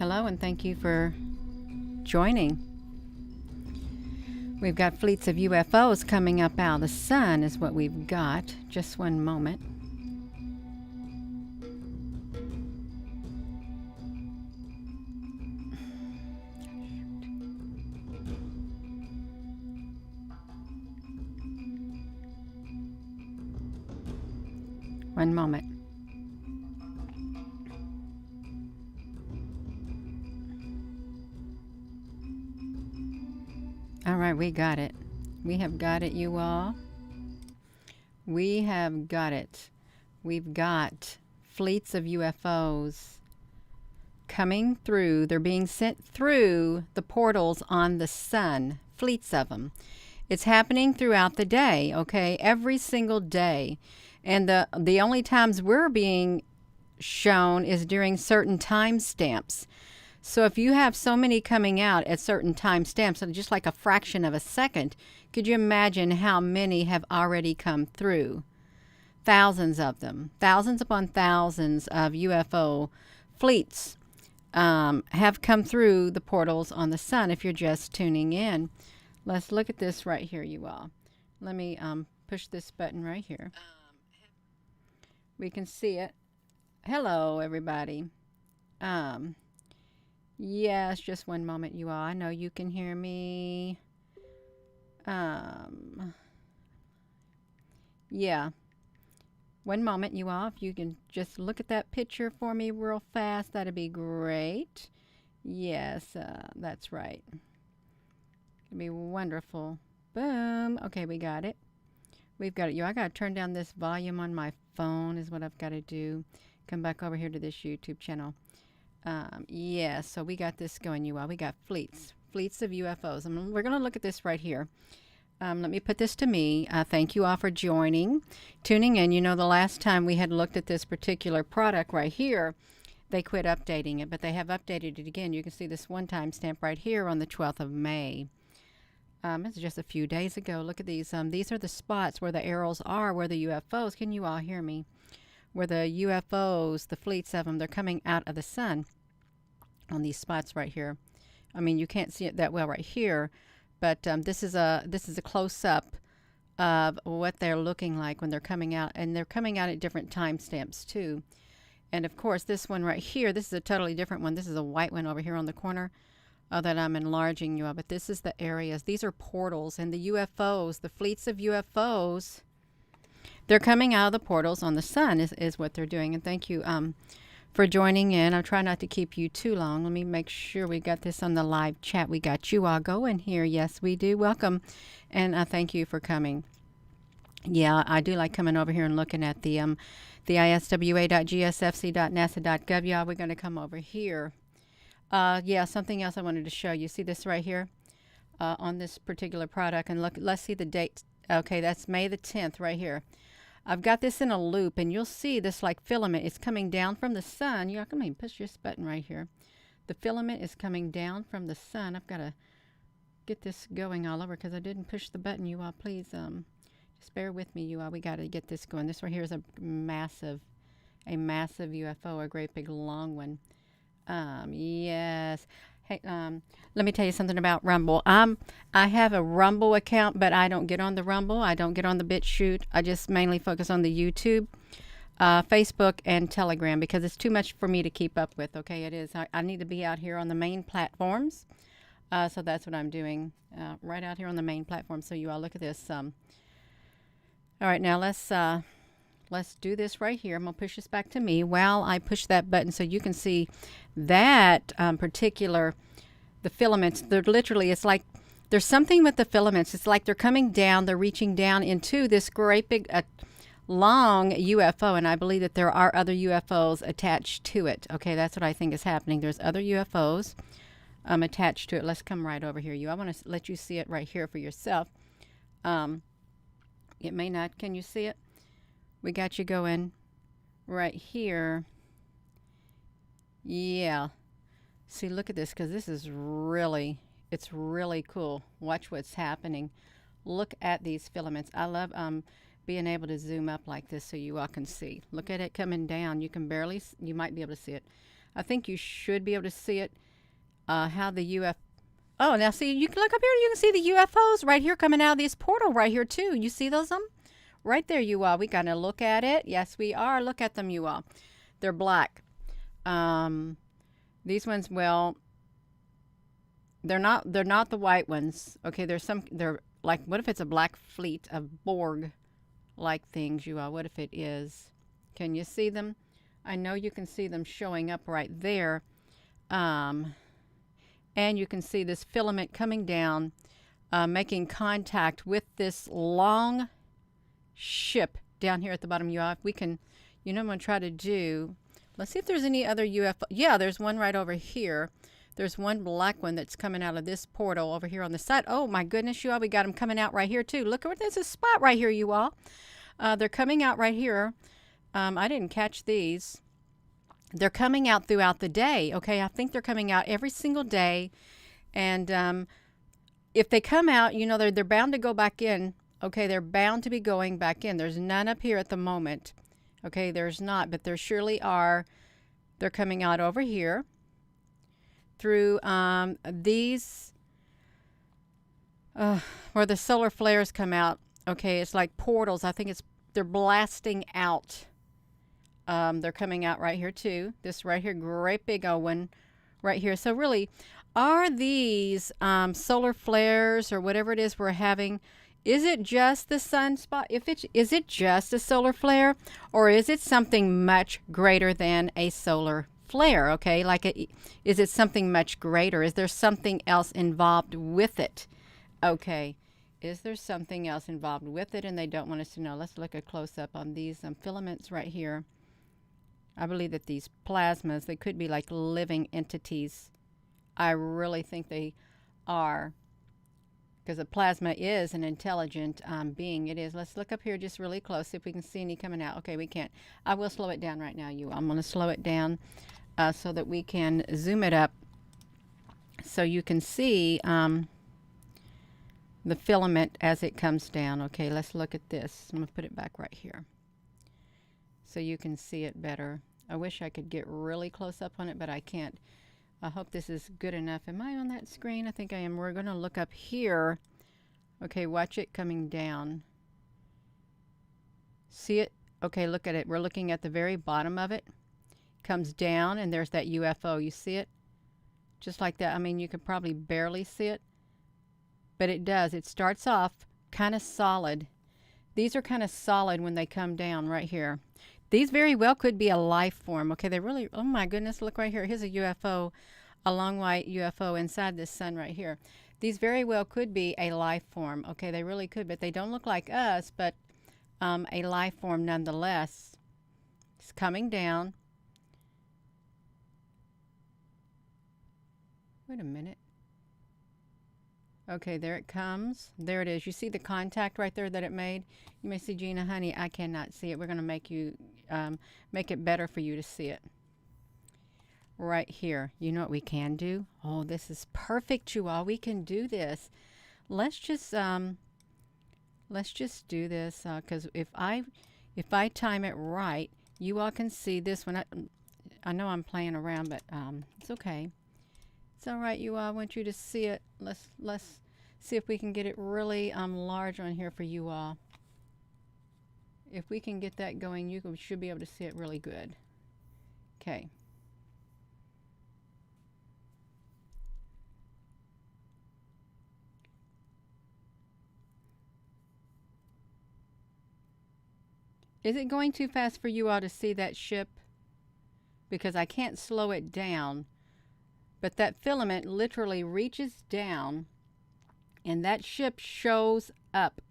Hello, and thank you for joining. We've got fleets of UFOs coming up out of the sun is what we've got. Just one moment. One moment. All right, we got it. We have got it, you all. We have got it. We've got fleets of UFOs coming through. They're being sent through the portals on the sun. Fleets of them. It's happening throughout the day, okay? Every single day. And the only times we're being shown is during certain time stamps. So if you have so many coming out at certain time stamps, just like a fraction of a second, could you imagine how many have already come through? Thousands of them. Thousands upon thousands of UFO fleets have come through the portals on the sun if you're just tuning in. Let's look at this right here, you all. Let me push this button right here. We can see it. Hello, everybody. Yes, just one moment, you all. I know you can hear me. Yeah. One moment, you all. If you can just look at that picture for me real fast, that'd be great. Yes, that's right. It'd be wonderful. Boom. Okay, we got it. We've got it. I got to turn down this volume on my phone is what I've got to do. Come back over here to this YouTube channel. Yeah, so we got this going, you all. We got fleets of UFOs. We're going to look at this right here. Let me put this to me. Thank you all for tuning in. You know, the last time we had looked at this particular product right here, they quit updating it, but they have updated it again. You can see this one time stamp right here on the 12th of May. It's just a few days ago. Look at these. These are the spots where the arrows are, where the UFOs, can you all hear me? Where the UFOs, the fleets of them, they're coming out of the sun on these spots right here. I mean, you can't see it that well right here, but this is a close-up of what they're looking like when they're coming out, and they're coming out at different time stamps too. And of course, this one right here, this is a totally different one. This is a white one over here on the corner that I'm enlarging you of, but this is the areas. These are portals, and the UFOs, the fleets of UFOs, they're coming out of the portals on the sun is what they're doing. And thank you for joining in. I'll try not to keep you too long. Let me make sure we got this on the live chat. We got you all going here. Yes, we do. Welcome. And thank you for coming. Yeah, I do like coming over here and looking at the iswa.gsfc.nasa.gov. Yeah, we're going to come over here. Yeah, something else I wanted to show you. See this right here on this particular product? And look, let's see the date. Okay, that's May the 10th right here. I've got this in a loop, and you'll see this like filament is coming down from the sun. You come and push this button right here. The filament is coming down from the sun. I've got to get this going all over because I didn't push the button. You all, please just bear with me. You all, we got to get this going. This right here is a massive UFO, a great big long one. Yes. Hey, let me tell you something about Rumble. I have a Rumble account, but I don't get on the Rumble. I don't get on the BitChute. I just mainly focus on the YouTube, Facebook, and Telegram because it's too much for me to keep up with. Okay, it is. I need to be out here on the main platforms. So that's what I'm doing, right out here on the main platform. So you all look at this. All right, now let's do this right here. I'm going to push this back to me while I push that button so you can see that particular, the filaments. They're literally, it's like there's something with the filaments. It's like they're coming down, they're reaching down into this great big long UFO, and I believe that there are other UFOs attached to it. Okay, that's what I think is happening. There's other UFOs attached to it. Let's come right over here. I want to let you see it right here for yourself. It may not, can you see it? We got you going right here. Yeah. See, look at this, because this is really, it's really cool. Watch what's happening. Look at these filaments. I love being able to zoom up like this so you all can see. Look at it coming down. You can barely, you might be able to see it. I think you should be able to see it. How the UFO. Oh, now see, you can look up here. You can see the UFOs right here coming out of this portal right here too. You see those right there, you all. We gotta look at it. Yes, we are. Look at them, you all. They're black. These ones, well, they're not the white ones. Okay, they're like, what if it's a black fleet of Borg like things, you all? What if it is? Can you see them? I know you can see them showing up right there. And you can see this filament coming down, making contact with this long ship down here at the bottom, you all. If we can, I'm going to try to do, let's see if there's any other UFO. Yeah, there's one right over here. There's one black one that's coming out of this portal over here on the side. Oh my goodness, you all, we got them coming out right here too. Look, there's a spot right here, you all. They're coming out right here. I didn't catch these. They're coming out throughout the day. Okay, I think they're coming out every single day. And if they come out, they're bound to go back in. Okay, they're bound to be going back in. There's none up here at the moment. Okay, there's not, but there surely are. They're coming out over here through these where the solar flares come out. Okay, it's like portals. I think they're blasting out. They're coming out right here too. This right here, great big old one right here. So really, are these solar flares or whatever it is we're having, is it just the sunspot? Is it just a solar flare, or is it something much greater than a solar flare? Okay, is it something much greater? Is there something else involved with it? Okay, is there something else involved with it and they don't want us to know? Let's look a close-up on these filaments right here. I believe that these plasmas, they could be like living entities. I really think they are, because a plasma is an intelligent being. It is. Let's look up here just really close, see if we can see any coming out. Okay, we can't. I will slow it down right now, you. I'm going to slow it down so that we can zoom it up so you can see the filament as it comes down. Okay, let's look at this. I'm going to put it back right here so you can see it better. I wish I could get really close up on it, but I can't. I hope this is good enough. Am I on that screen? I think I am. We're going to look up here. Okay, watch it coming down. See it? Okay, look at it. We're looking at the very bottom of it. Comes down, and there's that UFO. You see it? Just like that. I mean, you could probably barely see it, but it does. It starts off kind of solid. These are kind of solid when they come down right here. These very well could be a life form. Okay, they really, oh my goodness, look right here. Here's a UFO, a long white UFO inside this sun right here. These very well could be a life form. Okay, they really could, but they don't look like us, but a life form nonetheless. It's coming down. Wait a minute. Okay, there it comes. There it is. You see the contact right there that it made? You may see, Gina, honey, I cannot see it. We're going to make it better for you to see it. Right here. You know what we can do? Oh, this is perfect, you all. We can do this. Let's just do this because if I time it right, you all can see this one. I know I'm playing around, but it's okay. It's all right, you all. I want you to see it. Let's see if we can get it really large on here for you all. If we can get that going, you should be able to see it really good. Okay. Is it going too fast for you all to see that ship? Because I can't slow it down. But that filament literally reaches down and that ship shows up.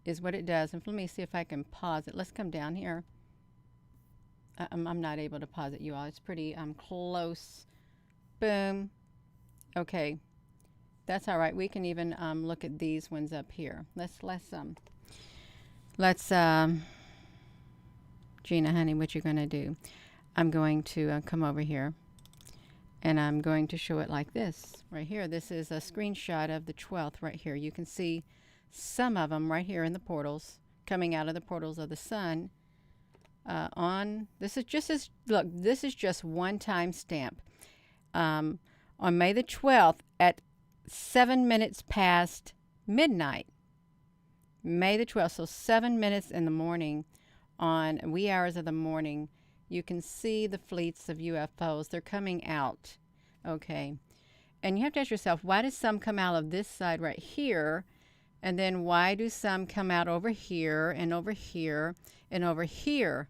Is what it does. And let me see if I can pause it. Let's come down here. I'm not able to pause it, you all. It's pretty close. Boom. Okay. That's all right. We can even look at these ones up here. Let's Gina, honey, what you're going to do, I'm going to come over here and I'm going to show it like this right here. This is a screenshot of the 12th right here. You can see some of them right here in the portals coming out of the portals of the sun. This is just as, look, this is just one time stamp. On May the 12th at 7 minutes past midnight. May the 12th, so 7 minutes in the morning, on wee hours of the morning, you can see the fleets of UFOs. They're coming out, okay? And you have to ask yourself, why does some come out of this side right here? And then why do some come out over here and over here and over here?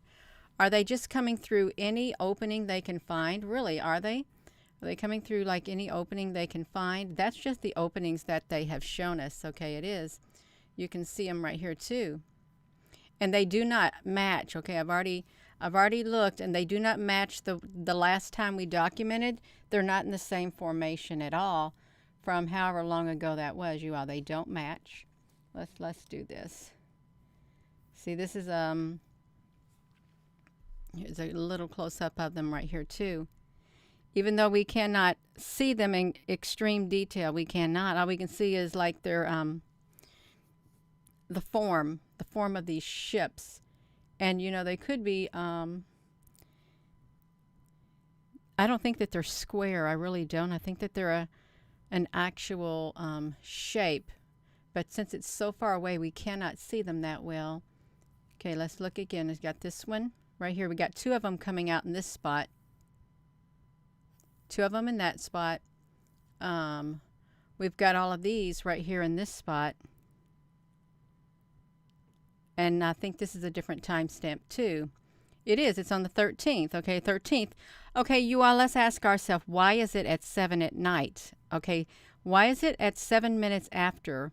Are they just coming through any opening they can find? Really, are they? Are they coming through like any opening they can find? That's just the openings that they have shown us. Okay, it is. You can see them right here too. And they do not match. Okay, I've already looked, and they do not match the last time we documented. They're not in the same formation at all from however long ago that was, you all. They don't match. Let's do this. See, this is here's a little close up of them right here too. Even though we cannot see them in extreme detail, we cannot. All we can see is like their the form of these ships. And you know, they could be I don't think that they're square. I really don't. I think that they're an actual shape. But since it's so far away, we cannot see them that well. Okay, let's look again. We've got this one right here. We got two of them coming out in this spot. Two of them in that spot. We've got all of these right here in this spot. And I think this is a different timestamp too. It is. It's on the 13th. Okay, 13th. Okay, you all, let's ask ourselves, why is it at 7 at night? Okay, why is it at 7 minutes after?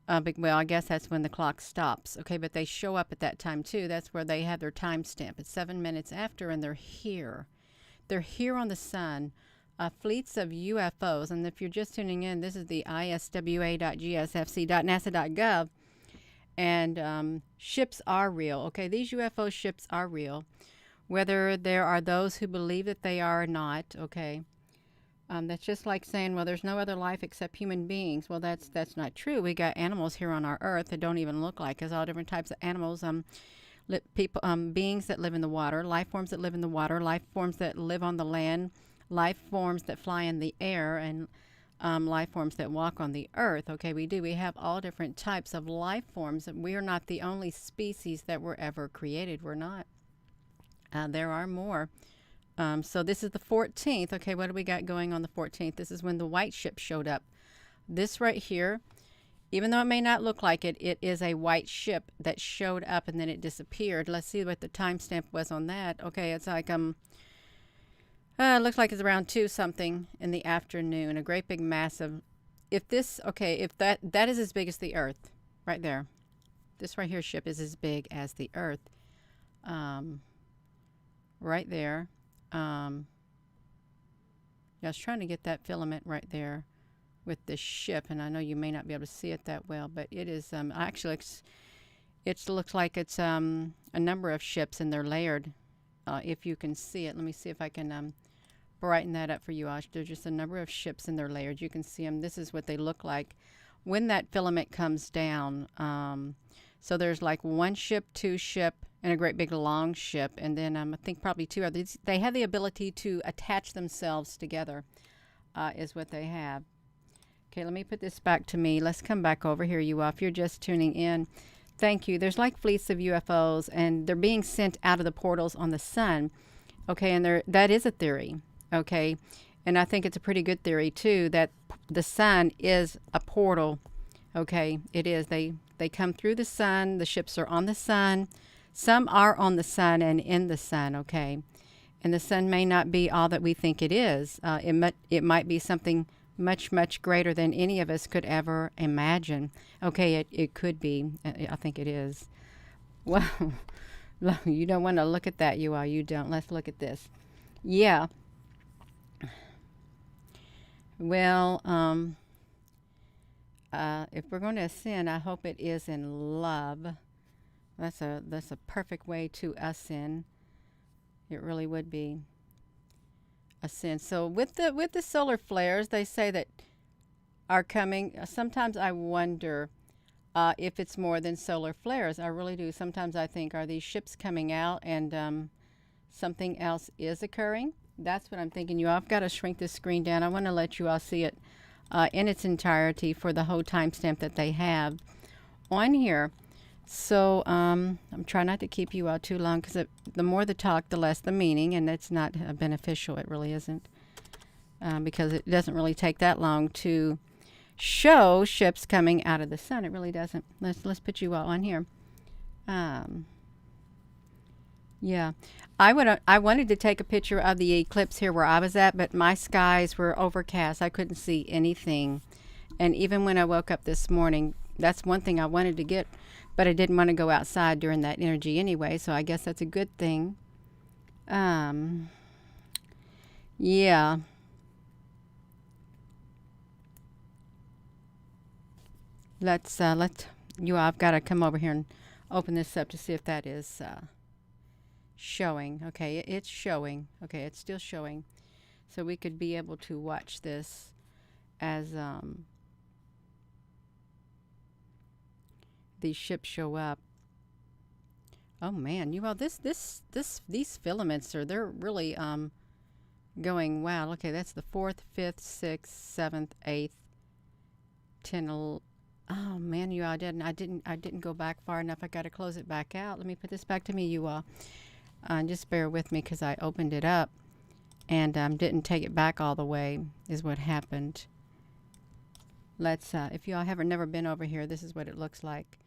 Well, I guess that's when the clock stops. Okay, but they show up at that time too. That's where they have their timestamp. It's 7 minutes after, and they're here. They're here on the sun. Fleets of UFOs. And if you're just tuning in, this is the iswa.gsfc.nasa.gov. And ships are real. Okay, these UFO ships are real. Whether there are those who believe that they are or not, okay. That's just like saying, well, there's no other life except human beings. Well, that's not true. We got animals here on our earth that don't even look like us. All different types of animals. People, beings that live in the water, life forms that live in the water, life forms that live on the land, life forms that fly in the air, and life forms that walk on the earth. Okay, we do. We have all different types of life forms. We are not the only species that were ever created. We're not. There are more. So this is the 14th. Okay, what do we got going on the 14th? This is when the white ship showed up. This right here, even though it may not look like it, it is a white ship that showed up and then it disappeared. Let's see what the timestamp was on that. Okay, it's like it looks like it's around 2 something in the afternoon. A great big massive. If this, okay, if that is as big as the Earth, right there. This right here ship is as big as the Earth. Right there. I was trying to get that filament right there with this ship, and I know you may not be able to see it that well, but it is actually it looks like it's a number of ships, and they're layered. If you can see it, let me see if I can brighten that up for you all. There's just a number of ships, and they're layered. You can see them. This is what they look like when that filament comes down. So there's like 1 ship, 2 ship, and a great big long ship, and then I think probably 2 others. They have the ability to attach themselves together, is what they have. Okay, let me put this back to me. Let's come back over here, you all. If you're just tuning in, thank you. There's like fleets of UFOs, and they're being sent out of the portals on the sun. Okay, and that is a theory. Okay, and I think it's a pretty good theory too, that the sun is a portal. Okay, it is. They come through the sun. The ships are on the sun. Some are on the sun and in the sun, okay? And the sun may not be all that we think it is. It might be something much, much greater than any of us could ever imagine. Okay, it could be. I think it is. Well, you don't want to look at that, you all. You don't. Let's look at this. Yeah. Well, if we're going to ascend, I hope it is in love. That's a perfect way to ascend. It really would be ascend. So with the solar flares, they say that are coming. Sometimes I wonder if it's more than solar flares. I really do. Sometimes I think, are these ships coming out and something else is occurring? That's what I'm thinking. You all, I've got to shrink this screen down. I want to let you all see it in its entirety for the whole timestamp that they have on here. So I'm trying not to keep you all too long because the more the talk, the less the meaning, and that's not beneficial. It really isn't, because it doesn't really take that long to show ships coming out of the sun. It really doesn't. Let's put you all on here. Yeah, I wanted to take a picture of the eclipse here where I was at, but my skies were overcast. I couldn't see anything, and even when I woke up this morning, that's one thing I wanted to get, but I didn't want to go outside during that energy anyway. So I guess that's a good thing. Yeah. Let's you. I've got to come over here and open this up to see if that is showing. Okay, it's showing. Okay, it's still showing. So we could be able to watch this as these ships show up. Oh man, you all, these filaments they're really going. Wow. Okay, that's the 4th, 5th, 6th, 7th, 8th, 10. Oh man, you all, I didn't go back far enough. I got to close it back out. Let me put this back to me, you all. Just bear with me because I opened it up and didn't take it back all the way is what happened. Let's if you all haven't never been over here, this is what it looks like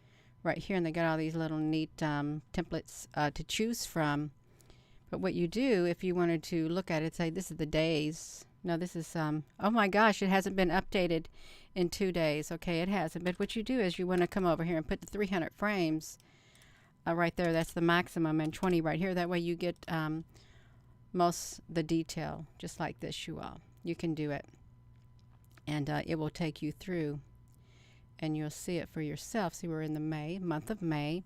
right here, and they got all these little neat templates to choose from. But what you do if you wanted to look at it, say this is the days. No, this is oh my gosh, it hasn't been updated in 2 days. Okay, it hasn't. But what you do is you want to come over here and put the 300 frames right there. That's the maximum, and 20 right here. That way you get most the detail, just like this. You all, you can do it, and it will take you through, and you'll see it for yourself. See, we're in the month of May.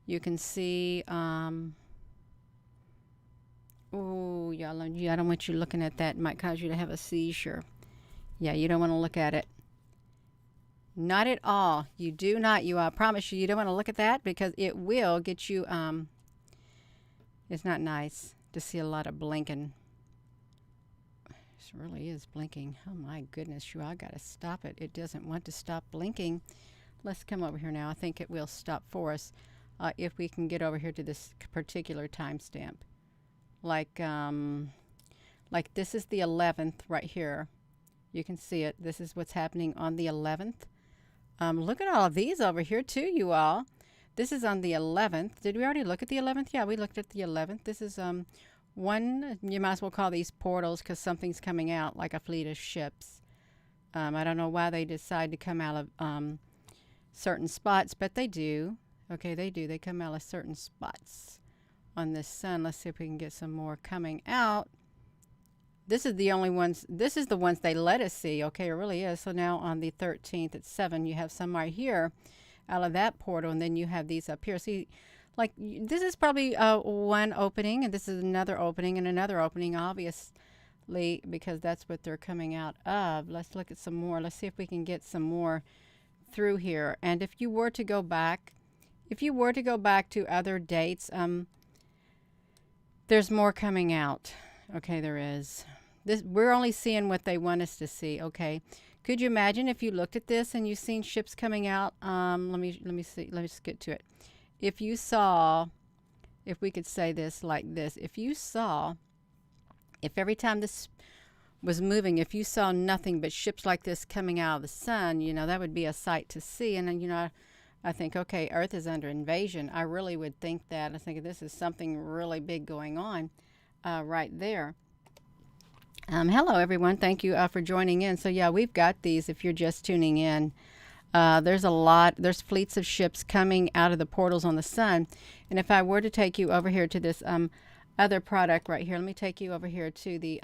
You can see. Oh, y'all, I don't want you looking at that. It might cause you to have a seizure. Yeah, you don't want to look at it. Not at all. You do not. I promise you, you don't want to look at that because it will get you. It's not nice to see a lot of blinking. This really is blinking. Oh my goodness, I got to stop it. It doesn't want to stop blinking. Let's come over here now. I think it will stop for us if we can get over here to this particular timestamp. Like this is the 11th right here. You can see it. This is what's happening on the 11th. Look at all of these over here too, you all. This is on the 11th. Did we already look at the 11th? Yeah, we looked at the 11th. This is one, you might as well call these portals because something's coming out like a fleet of ships. I don't know why they decide to come out of certain spots, but they do. Okay, they do. They come out of certain spots on this sun. Let's see if we can get some more coming out. This is the only ones. This is the ones they let us see. Okay, it really is. So now on the 13th at 7, you have some right here out of that portal, and then you have these up here. See, like this is probably one opening, and this is another opening, and another opening, obviously, because that's what they're coming out of. Let's look at some more. Let's see if we can get some more through here. And if you were to go back, to other dates, there's more coming out. Okay, there is. We're only seeing what they want us to see. Okay, could you imagine if you looked at this and you seen ships coming out? Let me see. Let me just get to it. If you saw, if we could say this like this, if every time this was moving, if you saw nothing but ships like this coming out of the sun, that would be a sight to see. And then I think, okay, Earth is under invasion. I really would think that. I think this is something really big going on right there. Hello, everyone. Thank you for joining in. So, yeah, we've got these if you're just tuning in. There's fleets of ships coming out of the portals on the sun. And if I were to take you over here to this other product right here, let me take you over here to the,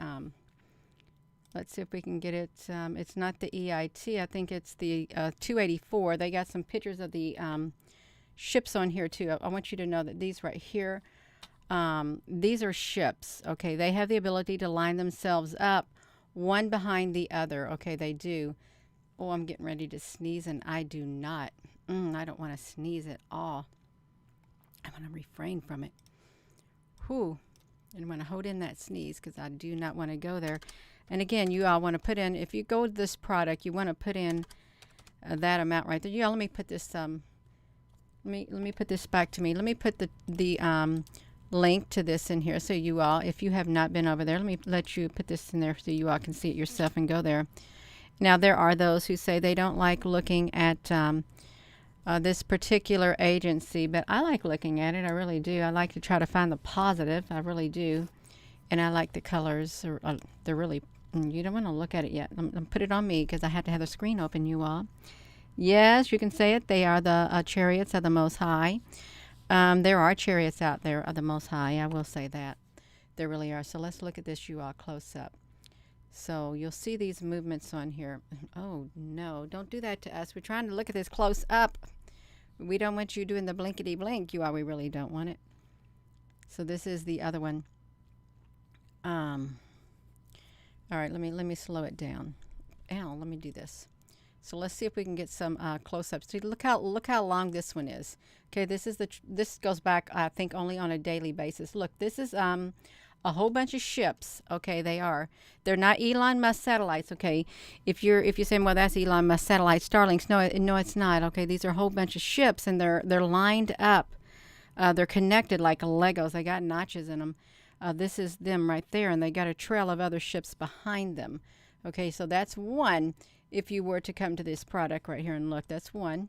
let's see if we can get it. It's not the EIT. I think it's the 284. They got some pictures of the ships on here, too. I want you to know that these right here, these are ships. Okay, they have the ability to line themselves up one behind the other. Okay, they do. Oh, I'm getting ready to sneeze, and I do not. I don't want to sneeze at all. I want to refrain from it. Whew. I want to hold in that sneeze because I do not want to go there. And again, you all want to put in, if you go to this product, you want to put in that amount right there. Yeah, let me put this, let me put this back to me. Let me put the link to this in here so you all, if you have not been over there, let me let you put this in there so you all can see it yourself and go there. Now, there are those who say they don't like looking at this particular agency, but I like looking at it. I really do. I like to try to find the positive. I really do. And I like the colors. They're really, you don't want to look at it yet. I'm put it on me because I have to have the screen open, you all. Yes, you can say it. They are the chariots of the Most High. There are chariots out there of the Most High. I will say that. There really are. So let's look at this, you all, close up. So you'll see these movements on here. Oh, no. Don't do that to us. We're trying to look at this close up. We don't want you doing the blinkety blink, you all. We really don't want it. So this is the other one. All right, let me slow it down. Ow, let me do this. So let's see if we can get some close-ups. See, look how long this one is. Okay, this goes back, I think, only on a daily basis. Look, this is a whole bunch of ships. Okay, they're not Elon Musk satellites. Okay, if you're saying, well, that's Elon Musk satellite Starlinks, no, it's not. Okay, these are a whole bunch of ships, and they're lined up. They're connected like Legos. They got notches in them. This is them right there, and they got a trail of other ships behind them. Okay, so that's one. If you were to come to this product right here and look, that's one.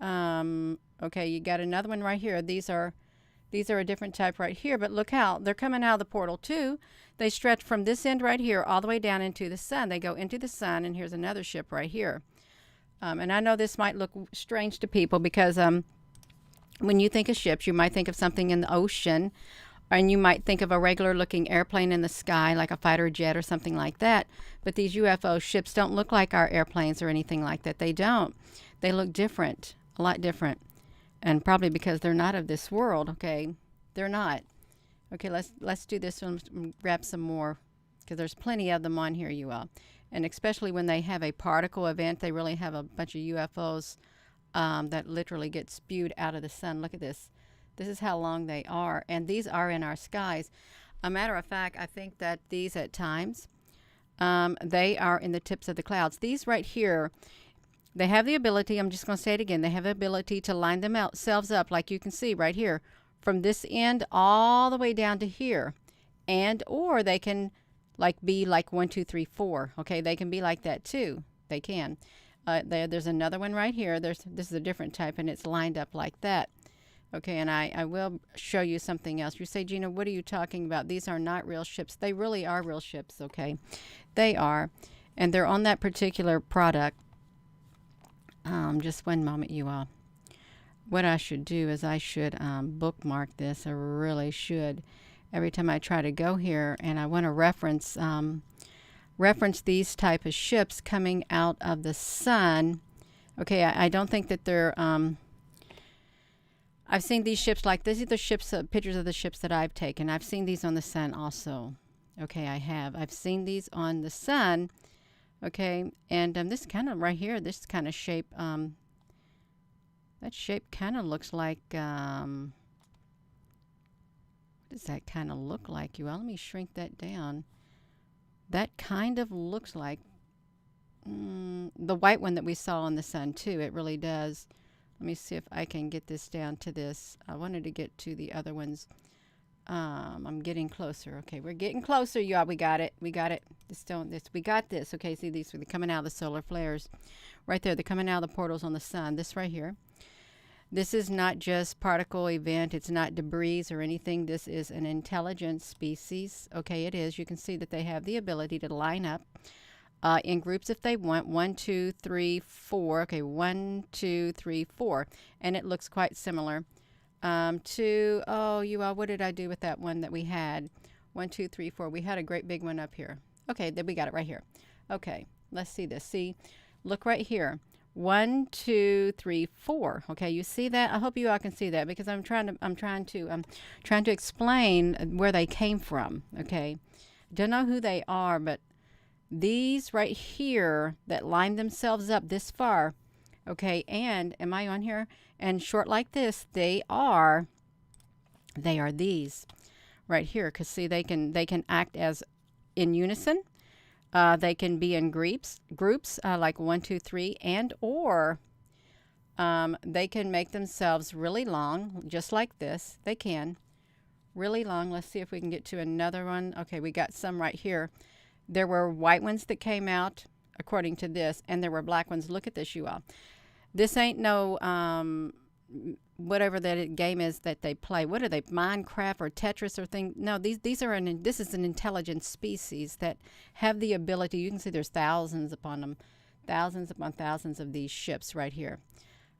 Okay, you got another one right here. These are a different type right here, but look how they're coming out of the portal too. They stretch from this end right here all the way down into the sun. They go into the sun, and here's another ship right here. And I know this might look strange to people because when you think of ships, you might think of something in the ocean, and you might think of a regular looking airplane in the sky, like a fighter jet or something like that. But these UFO ships don't look like our airplanes or anything like that. They don't. They look different, a lot different. And probably because they're not of this world, okay? They're not. Okay, let's do this one, grab some more, because there's plenty of them on here, you all. And especially when they have a particle event, they really have a bunch of UFOs that literally get spewed out of the sun. Look at this. This is how long they are, and these are in our skies. A matter of fact, I think that these at times, they are in the tips of the clouds. These right here, they have the ability, I'm just going to say it again, they have the ability to line themselves up, like you can see right here, from this end all the way down to here. And, or they can be like 1, 2, 3, 4. Okay, they can be like that too. They can. There's another one right here. This is a different type, and it's lined up like that. Okay, and I will show you something else. You say, Gina, what are you talking about? These are not real ships. They really are real ships, okay? They are. And they're on that particular product. Just one moment, you all. What I should do is I should bookmark this. I really should. Every time I try to go here and I want to reference these type of ships coming out of the sun. Okay, I don't think that they're... I've seen these ships like these are the ships, pictures of the ships that I've taken. I've seen these on the sun also. Okay, I have. I've seen these on the sun. Okay, and this kind of right here, this kind of shape, that shape kind of looks like, what does that kind of look like? Well, let me shrink that down. That kind of looks like the white one that we saw on the sun too. It really does. Let me see if I can get this down to this. I wanted to get to the other ones. I'm getting closer. Okay, we're getting closer, y'all. We got it. We got it. We got this. Okay, see these? They're coming out of the solar flares. Right there. They're coming out of the portals on the sun. This right here. This is not just particle event. It's not debris or anything. This is an intelligent species. Okay, it is. You can see that they have the ability to line up in groups if they want. 1, 2, 3, 4. Okay, 1, 2, 3, 4. And it looks quite similar to, what did I do with that one that we had? 1, 2, 3, 4. We had a great big one up here. Okay, then we got it right here. Okay, let's see this. See, look right here. 1, 2, 3, 4. Okay, you see that? I hope you all can see that because I'm trying to explain where they came from. Okay, don't know who they are, but these right here that line themselves up this far, Okay, and am I on here? And short like this, they are these right here. Because see, they can act as in unison. They can be in groups like 1, 2, 3, and or they can make themselves really long, just like this. They can really long. Let's see if we can get to another one. Okay, we got some right here. There were white ones that came out according to this, and there were black ones. Look at this, you all. This ain't no whatever that game is that they play. What are they? Minecraft or Tetris or thing? No, these are this is an intelligent species that have the ability. You can see there's thousands upon them, thousands upon thousands of these ships right here.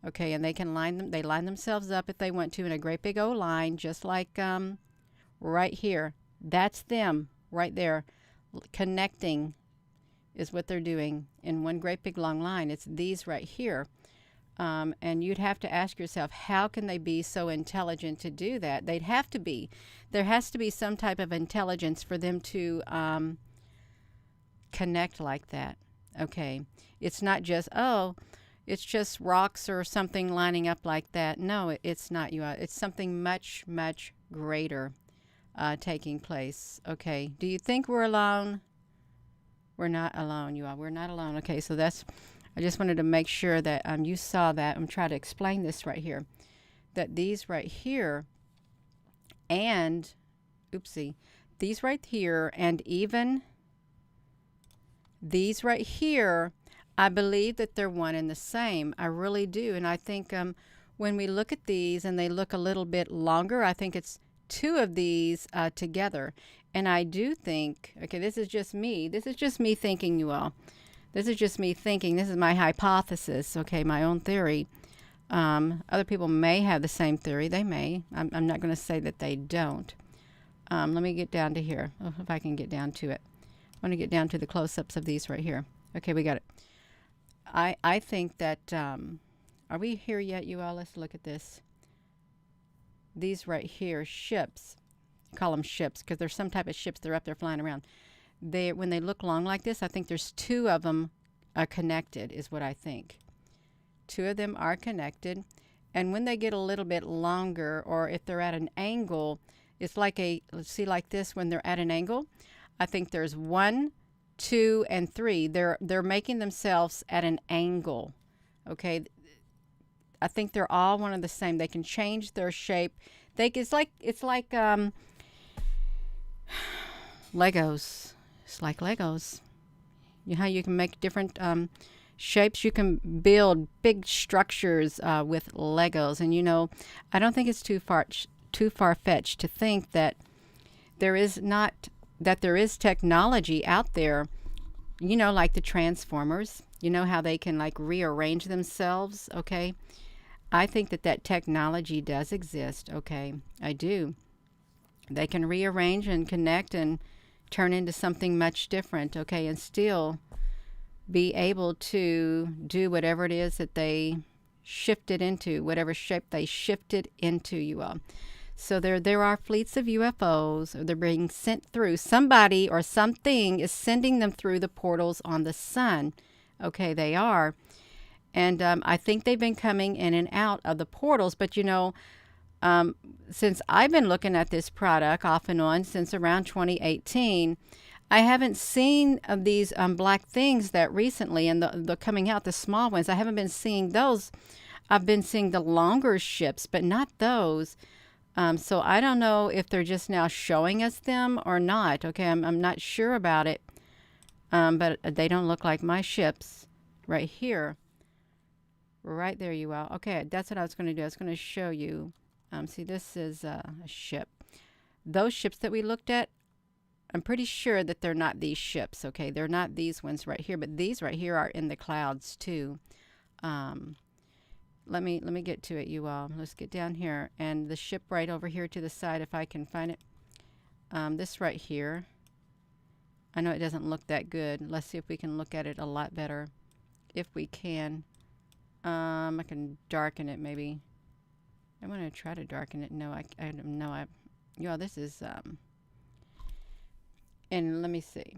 Okay, and they can line them. They line themselves up if they want to in a great big old line, just like right here. That's them right there, connecting is what they're doing in one great big long line. It's these right here. And you'd have to ask yourself, how can they be so intelligent to do that? They'd have to be. There has to be some type of intelligence for them to connect like that. Okay. It's not just, oh, it's just rocks or something lining up like that. No, it's not. It's something much, much greater taking place. Okay. Do you think we're alone? We're not alone, you all. We're not alone. Okay, so I just wanted to make sure that you saw that. I'm trying to explain this right here. That these right here and, oopsie, these right here and even these right here, I believe that they're one and the same. I really do. And I think when we look at these and they look a little bit longer, I think it's two of these together. And I do think, okay, this is just me. This is just me thinking, you all. This is just me thinking. This is my hypothesis, okay, my own theory. Other people may have the same theory. They may. I'm not going to say that they don't. Let me get down to here. Oh, if I can get down to it. I want to get down to the close-ups of these right here. Okay, we got it. I think that, are we here yet, you all? Let's look at this. These right here, ships. I call them ships because there's some type of ships that are up there flying around. When they look long like this, I think there's two of them connected is what I think. Two of them are connected. And when they get a little bit longer, or if they're at an angle, it's like let's see, like this, when they're at an angle, I think there's 1, 2, and 3. They're making themselves at an angle. Okay. I think they're all one and the same. They can change their shape. It's like Legos. It's like Legos. You know how you can make different shapes? You can build big structures with Legos. And I don't think it's too far-fetched to think that there is technology out there, like the Transformers. You know how they can like rearrange themselves, okay? I think that technology does exist, okay? I do. They can rearrange and connect and turn into something much different, okay, and still be able to do whatever it is that they shifted into, whatever shape they shifted into, you all. So there are fleets of UFOs, or they're being sent through. Somebody or something is sending them through the portals on the sun. Okay, they are. And I think they've been coming in and out of the portals, but since I've been looking at this product off and on since around 2018, I haven't seen of these black things that recently, and the coming out, the small ones. I haven't been seeing those. I've been seeing the longer ships, but not those. So I don't know if they're just now showing us them or not. Okay, I'm not sure about it. But they don't look like my ships right here. Right there, you are. Okay, that's what I was going to do. I was going to show you. See, this is a ship. Those ships that we looked at, I'm pretty sure that they're not these ships, okay? They're not these ones right here, but these right here are in the clouds too. Let me get to it, you all. Let's get down here. And the ship right over here to the side, if I can find it. This right here. I know it doesn't look that good. Let's see if we can look at it a lot better. If we can. I can darken it maybe. I want to try to darken it. No, this is, and let me see.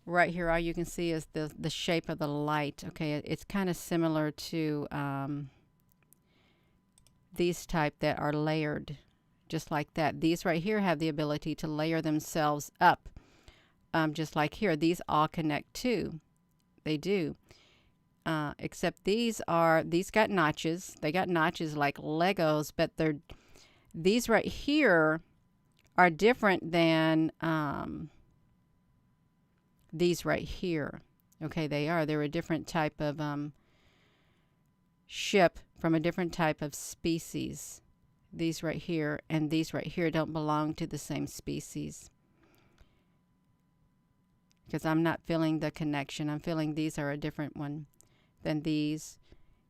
Right here, all you can see is the shape of the light. Okay, it's kind of similar to these type that are layered, just like that. These right here have the ability to layer themselves up, just like here. These all connect too. They do. Except these got notches. They got notches like Legos, but these right here are different than these right here. Okay, they're a different type of ship from a different type of species. These right here and these right here don't belong to the same species, because I'm not feeling the connection. I'm feeling these are a different one than these.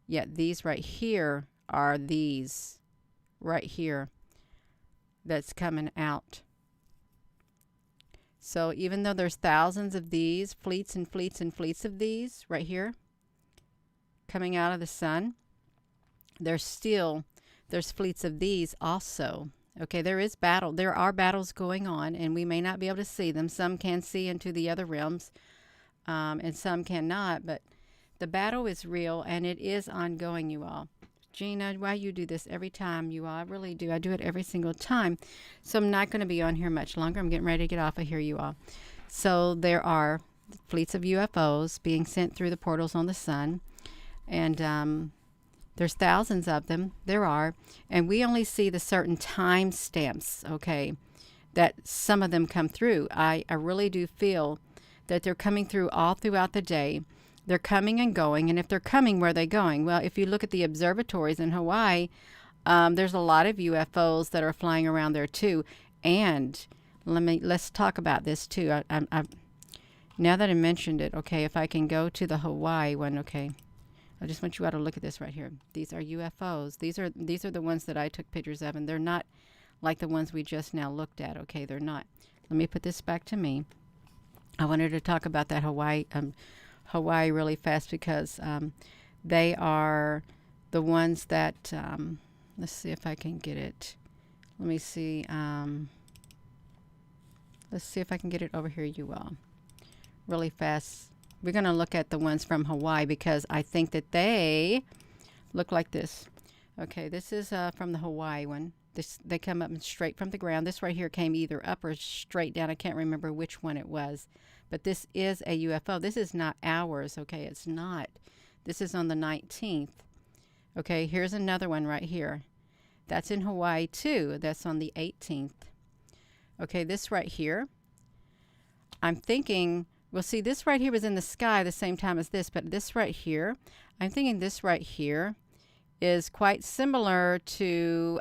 Yet these right here are these right here that's coming out. So even though there's thousands of these, fleets and fleets and fleets of these right here coming out of the sun, there's fleets of these also. Okay, there are battles going on, and we may not be able to see them. Some can see into the other realms, and some cannot, but the battle is real, and it is ongoing, you all. Gina, why you do this every time, you all? I really do. I do it every single time. So I'm not going to be on here much longer. I'm getting ready to get off of here, you all. So there are fleets of UFOs being sent through the portals on the sun, and there's thousands of them. There are. And we only see the certain time stamps, okay, that some of them come through. I really do feel that they're coming through all throughout the day. They're coming and going. And if they're coming, where are they going? Well, if you look at the observatories in Hawaii, there's a lot of UFOs that are flying around there too. And let's talk about this too. Now that I mentioned it, okay, if I can go to the Hawaii one, okay. I just want you all to look at this right here. These are UFOs. These are the ones that I took pictures of, and they're not like the ones we just now looked at. Okay, they're not. Let me put this back to me. I wanted to talk about that Hawaii really fast, because they are the ones that let's see if I can get it. Let me see. Let's see if I can get it over here, you all, really fast. We're going to look at the ones from Hawaii, because I think that they look like this. Okay, this is from the Hawaii one. They come up straight from the ground. This right here came either up or straight down. I can't remember which one it was. But this is a UFO. This is not ours, okay? It's not. This is on the 19th. Okay, here's another one right here. That's in Hawaii too. That's on the 18th. Okay, this right here, I'm thinking, well, see, this right here was in the sky the same time as this, but this right here, I'm thinking this right here is quite similar to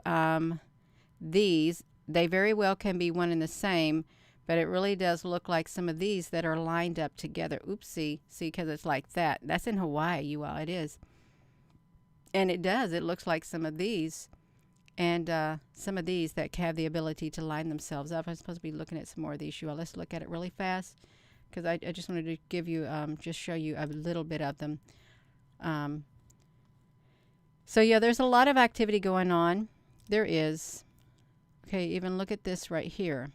these. They very well can be one and the same, but it really does look like some of these that are lined up together. Oopsie. See, because it's like that. That's in Hawaii, you all. It is. And it does. It looks like some of these. And some of these that have the ability to line themselves up. I'm supposed to be looking at some more of these, you all. Let's look at it really fast, because I just wanted to give you, just show you a little bit of them. So, yeah, there's a lot of activity going on. There is. Okay, even look at this right here.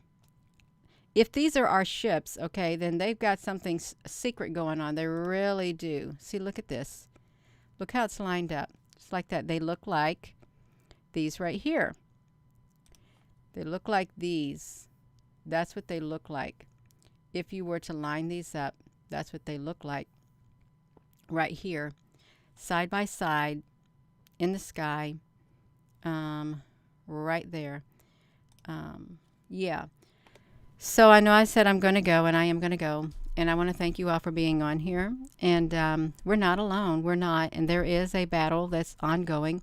If these are our ships, okay, then they've got something secret going on. They really do. See, look at this. Look how it's lined up. It's like that. They look like these right here. They look like these. That's what they look like. If you were to line these up, that's what they look like. Right here. Side by side. In the sky. Right there. Yeah. So I know I said I'm going to go, and I am going to go. And I want to thank you all for being on here. And we're not alone. We're not. And there is a battle that's ongoing.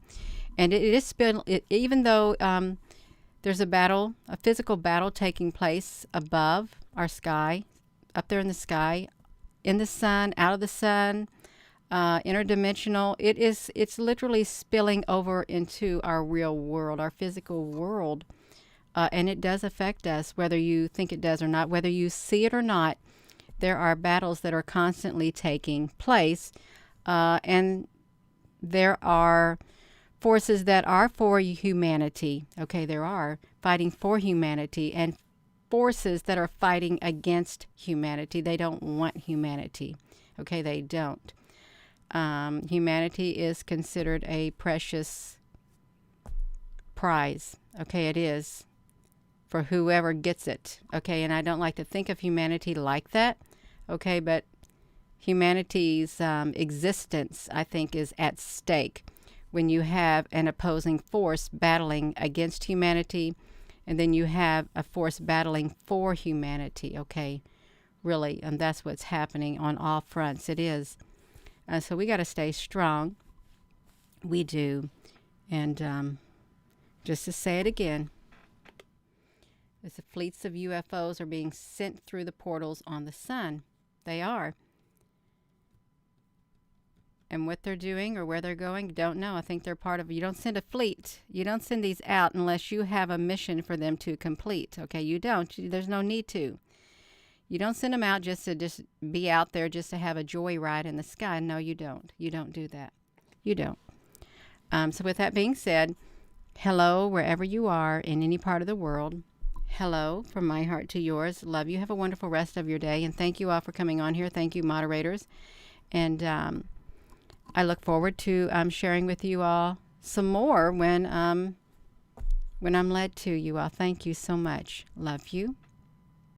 And it is even though there's a physical battle taking place above our sky, up there in the sky, in the sun, out of the sun, interdimensional. It's literally spilling over into our real world, our physical world. And it does affect us, whether you think it does or not, whether you see it or not. There are battles that are constantly taking place, and there are forces that are for humanity. Okay, there are fighting for humanity, and forces that are fighting against humanity. They don't want humanity. Okay, they don't. Humanity is considered a precious prize. Okay, it is for whoever gets it. Okay, and I don't like to think of humanity like that. Okay, but humanity's existence, I think, is at stake when you have an opposing force battling against humanity, and then you have a force battling for humanity. Okay, really, and that's what's happening on all fronts. It is. So we got to stay strong. We do. And just to say it again, as the fleets of UFOs are being sent through the portals on the sun. They are. And what they're doing or where they're going, don't know. I think they're part of, you don't send a fleet. You don't send these out unless you have a mission for them to complete. Okay, you don't. There's no need to. You don't send them out just to just be out there just to have a joyride in the sky. No, you don't. You don't do that. You don't. So with that being said, hello wherever you are in any part of the world. Hello from my heart to yours. Love you. Have a wonderful rest of your day. And thank you all for coming on here. Thank you, moderators. And I look forward to sharing with you all some more when I'm led to you all. Thank you so much. Love you.